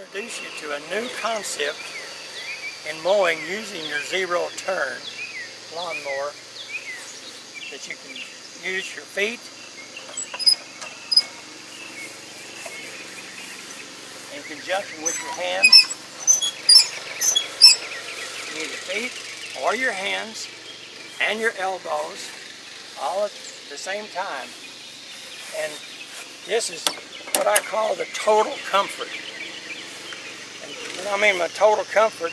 introduce you to a new concept in mowing using your zero turn lawnmower that you can use your feet in conjunction with your hands. You need your feet or your hands and your elbows all at the same time. And this is what I call the total comfort. And when I mean by total comfort,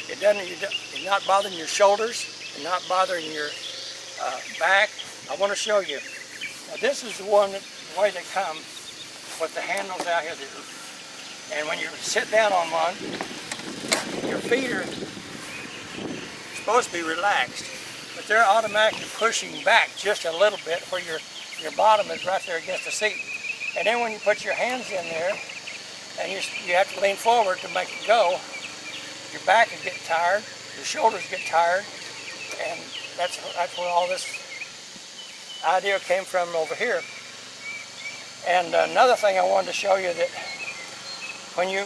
it's not bothering your shoulders, it's not bothering your back. I want to show you. Now this is the one, the way they come with the handles out here. And when you sit down on one, your feet are supposed to be relaxed, but they're automatically pushing back just a little bit where your bottom is right there against the seat. And then when you put your hands in there, and you have to lean forward to make it go, your back will get tired, your shoulders get tired, and that's where all this idea came from over here. And another thing I wanted to show you, that when you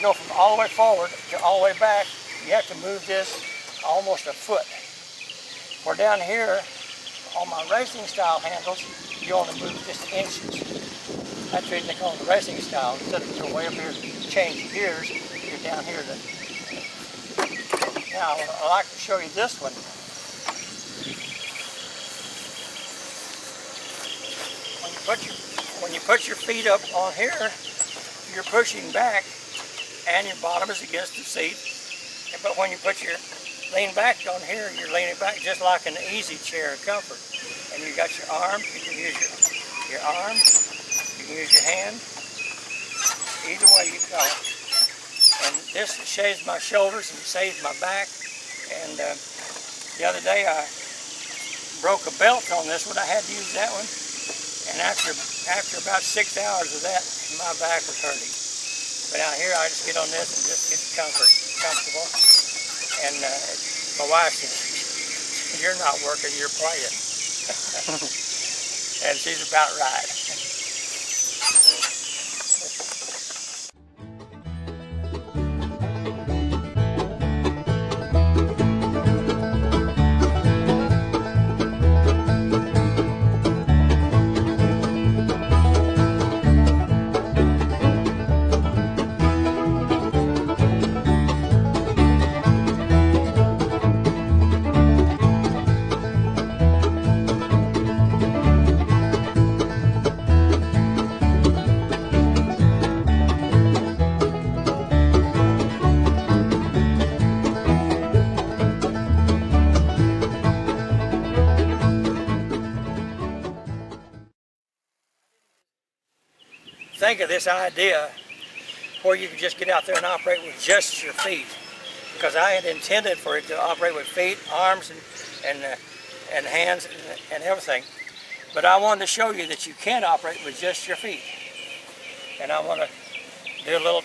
go from all the way forward to all the way back, you have to move this almost a foot. Where down here, on my racing style handles, you only move just inches. That's the reason they call it the racing style. Instead of going way up here to change gears, you're down here to... Now, I'd like to show you this one. When you put your feet up on here, you're pushing back, and your bottom is against the seat. But when you lean back on here, you're leaning back just like an easy chair comfort. And you got your arm, you can use your arm, you can use your hand, either way you go. And this shaves my shoulders and saves my back. And the other day I broke a belt on this one. I had to use that one. And after about 6 hours of that, my back was hurting. But out here I just get on this and just get comfortable. And my wife says, "You're not working, you're playing." And she's about right. Think of this idea where you can just get out there and operate with just your feet, because I had intended for it to operate with feet, arms, and hands and everything. But I wanted to show you that you can operate with just your feet. And I want to do a little